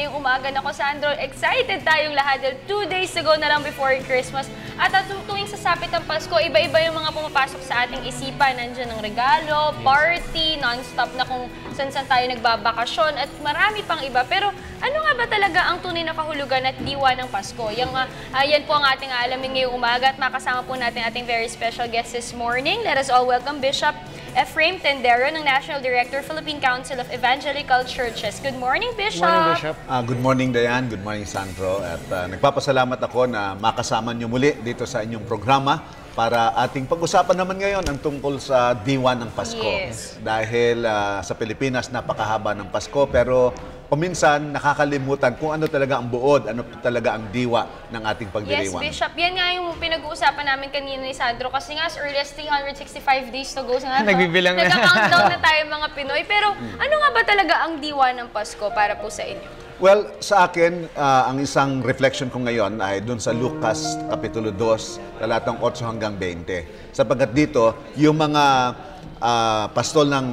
ngayong umaga. Nako, Sandro, excited tayong lahat dahil 2 days to go na lang before Christmas. At tuwing sasapit ang Pasko, iba-iba yung mga pumapasok sa ating isipan. Nandiyan ang regalo, party, non-stop na kung saan-saan tayo nagbabakasyon at marami pang iba. Pero ano nga ba talaga ang tunay na kahulugan at diwa ng Pasko? Yan po ang ating aalamin ngayong umaga at makasama po natin ating very special guest this morning. Let us all welcome Bishop Ephraim Tendero ng National Director, Philippine Council of Evangelical Churches. Good morning, Bishop! Good morning, Bishop. Good morning, Diane. Good morning, Sandro. At nagpapasalamat ako na makasama niyo muli dito sa inyong programa para ating pag-usapan naman ngayon ang tungkol sa diwa ng Pasko. Yes. Dahil sa Pilipinas, napakahaba ng Pasko, pero paminsan nakakalimutan kung ano talaga ang buod, ano talaga ang diwa ng ating Yes, pagdiriwang. Bishop. Yan nga yung pinag-uusapan namin kanina ni Sandro kasi nga as early as 365 days to go. Nagbibilang na. Nagka-countdown na tayo mga Pinoy. Pero ano nga ba talaga ang diwa ng Pasko para po sa inyo? Well, sa akin, ang isang reflection ko ngayon ay dun sa Lucas Kapitulo 2, talatang 8 hanggang 20. Sapagkat dito, yung mga pastol ng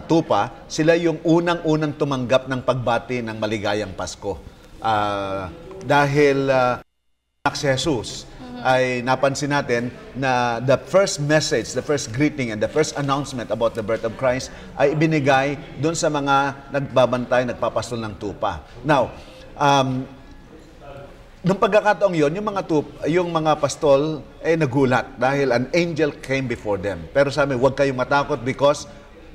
tupa, sila yung unang-unang tumanggap ng pagbati ng maligayang Pasko. Dahil si Jesus, ay napansin natin na the first message, the first greeting, and the first announcement about the birth of Christ ay ibinigay doon sa mga nagbabantay, nagpapastol ng tupa. Now, nung pagkakataong yon, yung mga pastol ay nagulat dahil an angel came before them. Pero sabi, huwag kayong matakot because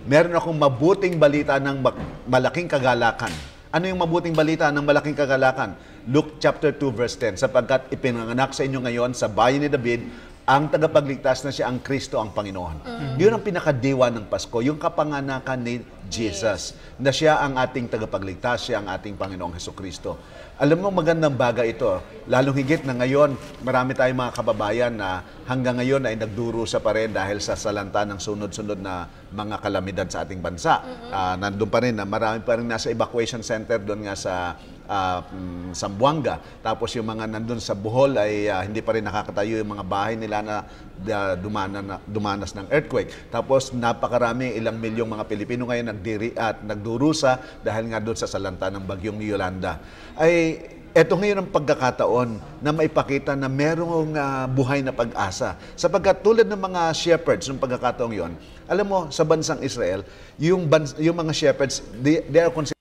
meron akong mabuting balita ng malaking kagalakan. Ano yung mabuting balita ng malaking kagalakan? Luke chapter 2 verse 10, sapagkat ipinanganak sa inyo ngayon sa bayan ni David ang tagapagligtas na siya ang Kristo ang Panginoon. Yun ang pinakadiwa ng Pasko, yung kapanganakan ni Jesus, na siya ang ating tagapagligtas, siya ang ating Panginoong Hesukristo. Alam mo, magandang bagay ito, lalong higit na ngayon, marami tayong mga kababayan na hanggang ngayon ay nagdurusa pa rin dahil sa salanta ng sunod-sunod na mga kalamidad sa ating bansa. Nandun pa rin na marami pa rin nasa evacuation center doon nga sa Zamboanga. Tapos yung mga nandun sa Bohol ay hindi pa rin nakakatayo yung mga bahay nila na dumanas ng earthquake. Tapos napakarami, ilang milyong mga Pilipino ngayon nagdurusa dahil nga doon sa salanta ng bagyong Yolanda. Ay eto ngayon ang pagkakataon na maipakita na merong buhay na pag-asa. Sapagkat tulad ng mga shepherds ng pagkakataong yon, alam mo, sa bansang Israel, yung mga shepherds, they are considered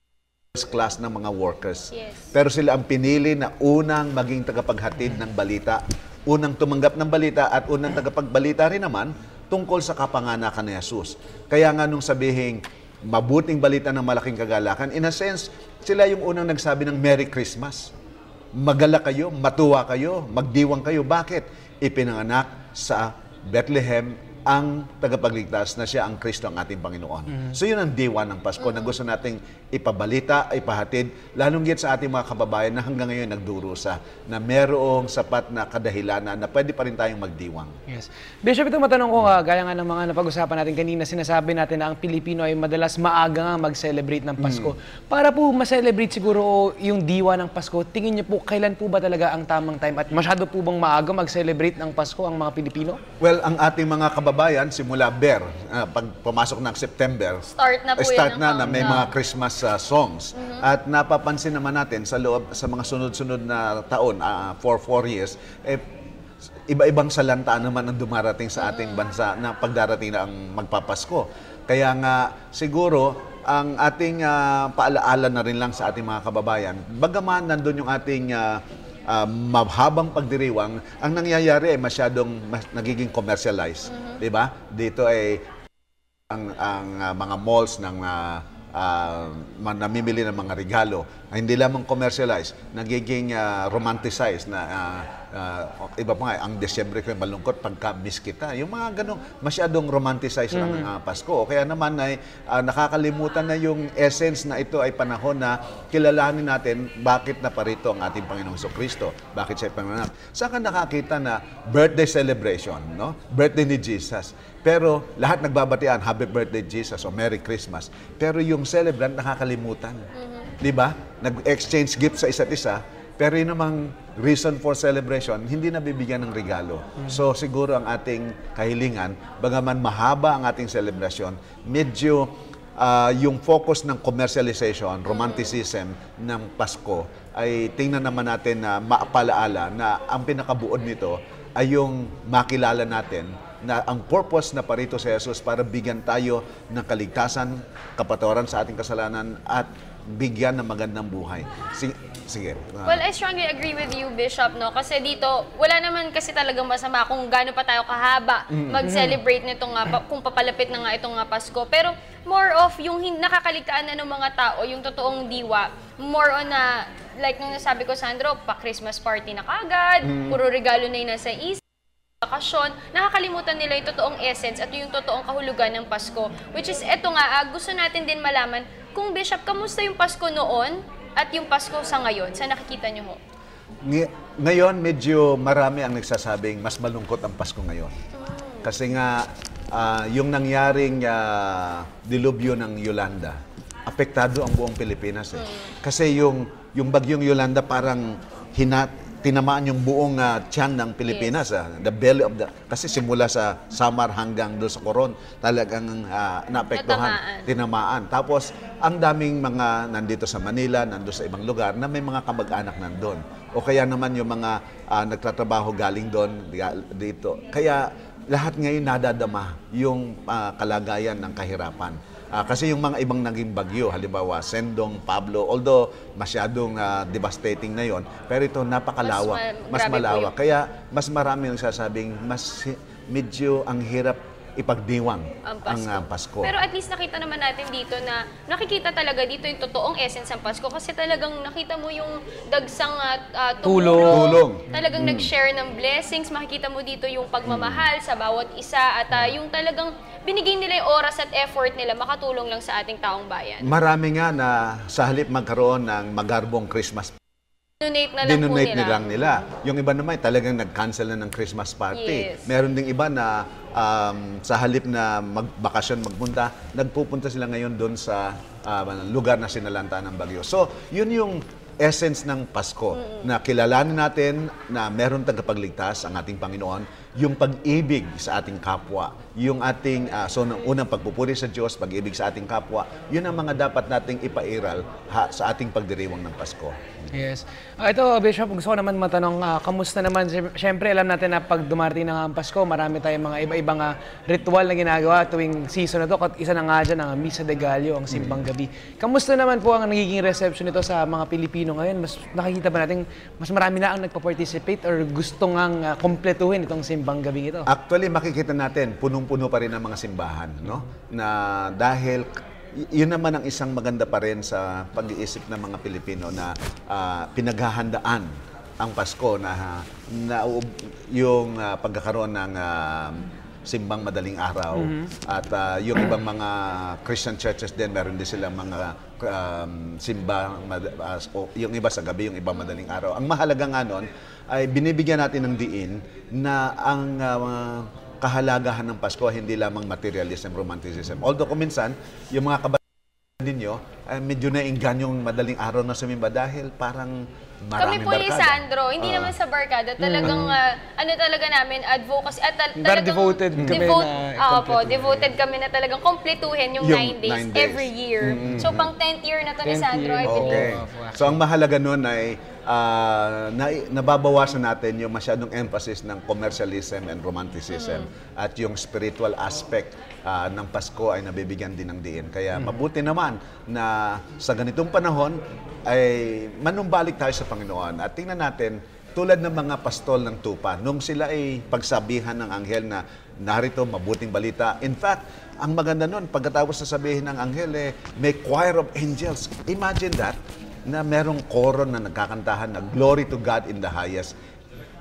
class ng mga workers. Yes. Pero sila ang pinili na unang maging tagapaghatid ng balita, unang tumanggap ng balita at unang tagapagbalita rin naman tungkol sa kapanganakan ni Jesus. Kaya nga nung sabihing mabuting balita ng malaking kagalakan, in a sense, sila yung unang nagsabi ng Merry Christmas. Magala kayo, matuwa kayo, magdiwang kayo. Bakit? Ipinanganak sa Bethlehem ang tagapagligtas na siya ang Kristo ang ating Panginoon. So yun ang diwa ng Pasko na gusto nating ipabalita, ipahatid, lalong higit sa ating mga kababayan na hanggang ngayon nagdurusa na merong sapat na kadahilanan na pwede pa rin tayong magdiwang. Yes. Bishop, ito matanong ko, gaya nga ng mga napag-usapan natin kanina, sinasabi natin na ang Pilipino ay madalas maaga nga mag-celebrate ng Pasko. Para po ma-celebrate siguro yung diwa ng Pasko, tingin niyo po, kailan po ba talaga ang tamang time at masyado po bang maaga mag-celebrate ng Pasko ang mga Pilipino? Well, ang ating mga kababayan, simula pag pumasok ng September, Start na po start yan na may mga Christmas songs. At napapansin naman natin sa mga sunod-sunod na taon, for 4 years, iba-ibang salanta naman ang dumarating sa ating bansa na pagdarating na ang magpapasko. Kaya nga siguro ang ating paalaala na rin lang sa ating mga kababayan, bagaman nandun yung ating mahabang pagdiriwang, ang nangyayari ay nagiging commercialized. Diba? Dito ay ang mga malls ng namimili ng mga regalo ay hindi lamang commercialized, nagiging romanticized na iba pa nga, ang Desyembre ko yung malungkot pagka miss kita. Yung mga ganong masyadong romanticized lang ang Pasko. Kaya naman ay nakakalimutan na yung essence na ito ay panahon na kilalanin natin bakit naparito ang ating Panginoong Jesucristo. Bakit siya panganak. Saan ka nakakita na birthday celebration, no? Birthday ni Jesus. Pero lahat nagbabatian, Happy Birthday Jesus o Merry Christmas. Pero yung celebrant nakakalimutan. Di ba? Nag-exchange gifts sa isa't isa. Pero yun namang reason for celebration, hindi nabibigyan ng regalo. So siguro ang ating kahilingan, bagaman mahaba ang ating celebration, medyo yung focus ng commercialization, romanticism ng Pasko, ay tingnan naman natin na maapalaala na ang pinakabuod nito ay yung makilala natin na ang purpose na parito si Jesus para bigyan tayo ng kaligtasan, kapatawaran sa ating kasalanan at bigyan ng magandang buhay. Sige. Well, I strongly agree with you, Bishop, no? Kasi dito, wala naman kasi talagang masama kung gaano pa tayo kahaba mag-celebrate nito nga, kung papalapit na nga itong nga Pasko. Pero more of yung nakakaligtaan na ng mga tao, yung totoong diwa, more on na, like nung nasabi ko, Sandro, pa-Christmas party na kagad, puro regalo na yung nasa isip, bakasyon, nakakalimutan nila yung totoong essence at yung totoong kahulugan ng Pasko. Which is, eto nga, gusto natin din malaman, kung Bishop, kamusta yung Pasko noon at yung Pasko sa ngayon? Sa nakikita niyo ho? Ngayon, medyo marami ang nagsasabing mas malungkot ang Pasko ngayon. Kasi nga, yung nangyaring dilubyo ng Yolanda, apektado ang buong Pilipinas. Kasi yung bagyong Yolanda parang tinamaan yung buong tiyan ng Pilipinas. The belly of the... Kasi simula sa Samar hanggang doon sa Coron, talagang naapektuhan, tinamaan. Tapos, ang daming mga nandito sa Manila, nandito sa ibang lugar, na may mga kamag-anak nandun. O kaya naman yung mga nagtatrabaho galing doon, dito. Kaya lahat ngayon nadadama yung kalagayan ng kahirapan. Kasi yung mga ibang naging bagyo, halimbawa Sendong, Pablo, although masyadong devastating na yon, pero ito napakalawak, mas malawak. Kaya mas marami ang sasabing medyo ang hirap ipagdiwang ang Pasko. Pero at least nakita naman natin dito na nakikita talaga dito yung totoong essence ng Pasko kasi talagang nakita mo yung dagsang tulong. Talagang nag-share ng blessings. Makikita mo dito yung pagmamahal sa bawat isa at yung talagang binigay nila yung oras at effort nila makatulong lang sa ating taong bayan. Marami nga na sa halip magkaroon ng magarbong Christmas Dinonate na lang nila. Yung iba naman talagang nag-cancel na ng Christmas party. Yes. Meron ding iba na sa halip na magbakasyon, magpunta, nagpupunta sila ngayon doon sa lugar na sinalanta ng bagyo. So, yun yung essence ng Pasko, na kilalanin natin na meron tagapagligtas ang ating Panginoon, yung pag-ibig sa ating kapwa, yung ating, unang pagpupuri sa Diyos, pag-ibig sa ating kapwa, yun ang mga dapat nating ipairal sa ating pagdiriwang ng Pasko. Yes. Ito, Bishop, gusto ko naman matanong, kamusta naman? Siyempre, alam natin na pag dumarating na ang Pasko, marami tayong mga iba-ibang ritual na ginagawa tuwing season na to. At isa na nga dyan, ang Misa de Gallo, ang Simbang Gabi. Kamusta naman po ang nagiging reception nito sa mga Pilipino ngayon? Mas nakikita ba natin, mas marami na ang nagpa-participate or gusto ngang kompletuhin itong Simbang Gabi ito? Actually, makikita natin, punong-puno pa rin ang mga simbahan, no? Na dahil yun naman ang isang maganda pa rin sa pag-iisip ng mga Pilipino na pinaghahandaan ang Pasko na yung pagkakaroon ng simbang madaling araw at yung ibang mga Christian churches din meron din silang mga simba yung iba sa gabi, yung iba madaling araw. Ang mahalaga nga nun ay binibigyan natin ng diin na ang kahalagahan ng Pasko hindi lamang materialism, romanticism. Although kung minsan, yung mga kabataan ninyo, medyo nainggan yung madaling araw na sumimba dahil parang maraming kami po ni barkada. Sandro, hindi naman sa barkada, talagang ano talaga namin, advocacy, at talagang devoted kami devoted kami na talagang kompletuhin yung 9 days, every year. So pang 10th year na to ni Sandro, I believe. Okay. So ang mahalaga nun ay nababawasan natin yung masyadong emphasis ng commercialism and romanticism at yung spiritual aspect ng Pasko ay nabibigyan din ng diin. Kaya mabuti naman na sa ganitong panahon ay manumbalik tayo sa Panginoon at tingnan natin tulad ng mga pastol ng tupa nung sila ay pagsabihan ng anghel na narito mabuting balita. In fact, ang maganda nun pagkatapos na sabihin ng anghel may choir of angels. Imagine that, na merong koro na nagkakantahan na glory to God in the highest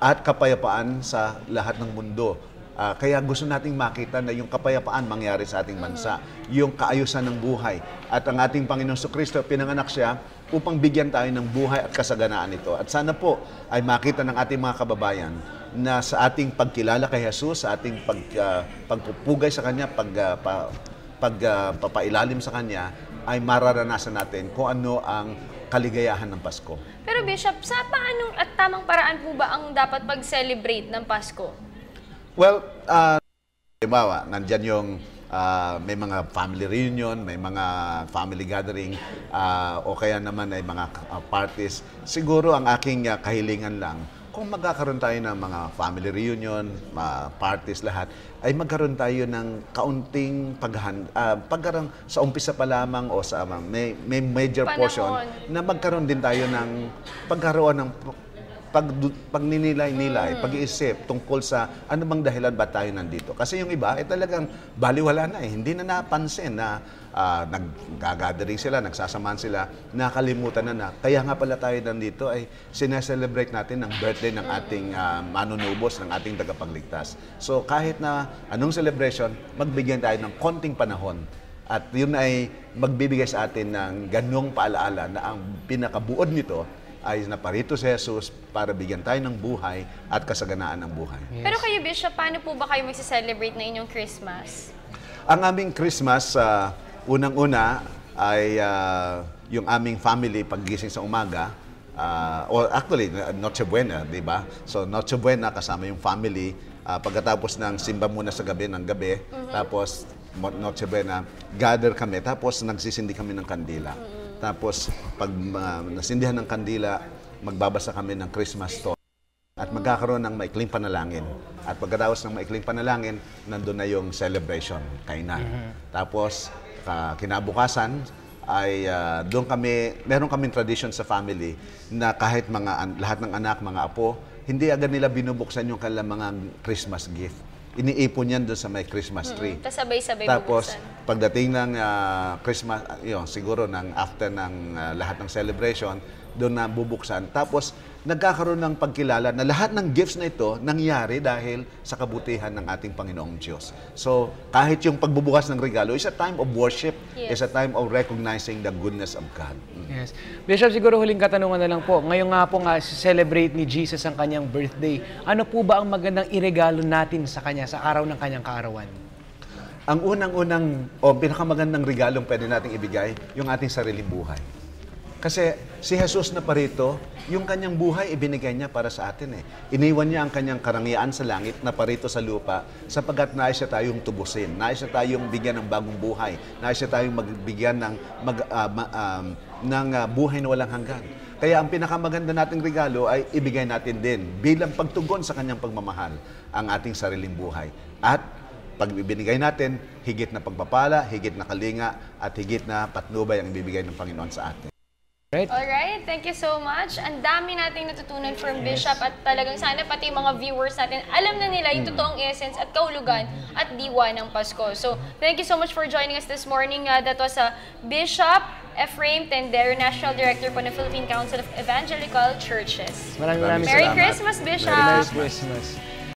at kapayapaan sa lahat ng mundo. Kaya gusto nating makita na yung kapayapaan mangyari sa ating bansa, yung kaayusan ng buhay. At ang ating Panginoong Jesucristo, pinanganak siya upang bigyan tayo ng buhay at kasaganaan ito. At sana po ay makita ng ating mga kababayan na sa ating pagkilala kay Jesus, sa ating pagpupugay sa Kanya, pagpapailalim sa Kanya, ay mararanasan natin kung ano ang kaligayahan ng Pasko. Pero Bishop, sa paanong at tamang paraan po ba ang dapat pag-celebrate ng Pasko? Well, halimbawa, nandyan yung may mga family reunion, may mga family gathering, o kaya naman ay mga parties. Siguro ang aking kahilingan lang, kung magkakaroon tayo ng mga family reunion, parties lahat, ay magkaroon tayo ng kaunting pagkaroon sa umpisa pa lamang o sa may major portion na magkaroon din tayo ng pagkaroon ng pagninilay-nilay, pag-iisip tungkol sa ano bang dahilan ba tayo nandito. Kasi yung iba ay talagang baliwala na hindi na napansin na nag-gathering sila, nagsasamahan sila, nakalimutan na kaya nga pala tayo nandito ay sineselebrate natin ang birthday ng ating manunubos, ng ating tagapagligtas. So kahit na anong celebration, magbigyan tayo ng konting panahon at yun ay magbibigay sa atin ng ganung paalaala na ang pinakabuod nito ay naparito si Jesus para bigyan tayo ng buhay at kasaganaan ng buhay. Pero kayo, Bishop, paano po ba kayo magse-celebrate na inyong Christmas? Ang aming Christmas, unang-una ay yung aming family paggising sa umaga, or actually, Noche Buena, di ba? So, Noche Buena kasama yung family, pagkatapos ng simba muna sa gabi, tapos Noche Buena, gather kami, tapos nagsisindi kami ng kandila. Tapos, pag nasindihan ng kandila, magbabasa kami ng Christmas story. At magkakaroon ng maikling panalangin. At pagkatapos ng maikling panalangin, nandun na yung celebration, kainan. Tapos, kinabukasan, ay meron kaming tradition sa family na kahit lahat ng anak, mga apo, hindi agad nila binubuksan yung kanilang mga Christmas gift. Iniipon yan doon sa may Christmas tree. Tapos sabay-sabay Tapos, bubuksan. pagdating ng Christmas, siguro after ng lahat ng celebration, doon na bubuksan. Tapos, nagkakaroon ng pagkilala na lahat ng gifts na ito nangyari dahil sa kabutihan ng ating Panginoong Diyos. So, kahit yung pagbubukas ng regalo is a time of worship, is a time of recognizing the goodness of God. Yes. Bishop, siguro huling katanungan na lang po. Ngayon nga po celebrate ni Jesus ang kanyang birthday. Ano po ba ang magandang iregalo natin sa kanya sa araw ng kanyang kaarawan? Ang unang-unang o pinakamagandang regalong pwede nating ibigay, yung ating sariling buhay. Kasi si Jesus na parito, yung kanyang buhay ibinigay niya para sa atin eh. Iniwan niya ang kanyang karangyaan sa langit na parito sa lupa sapagkat nais siya tayong tubusin, nais siya tayong bigyan ng bagong buhay, nais siya tayong magbigyan ng buhay na walang hanggan. Kaya ang pinakamaganda nating regalo ay ibigay natin din bilang pagtugon sa kanyang pagmamahal ang ating sariling buhay. At pag ibinigay natin, higit na pagpapala, higit na kalinga, at higit na patnubay ang ibibigay ng Panginoon sa atin. Right? Alright, thank you so much. Ang dami nating natutunan from Bishop at talagang sana pati mga viewers natin, alam na nila yung totoong essence at kahulugan at diwa ng Pasko. So, thank you so much for joining us this morning. That was Bishop Ephraim Tendero, National Director po ng Philippine Council of Evangelical Churches. Maraming Merry salamat. Christmas, Bishop! Merry Christmas.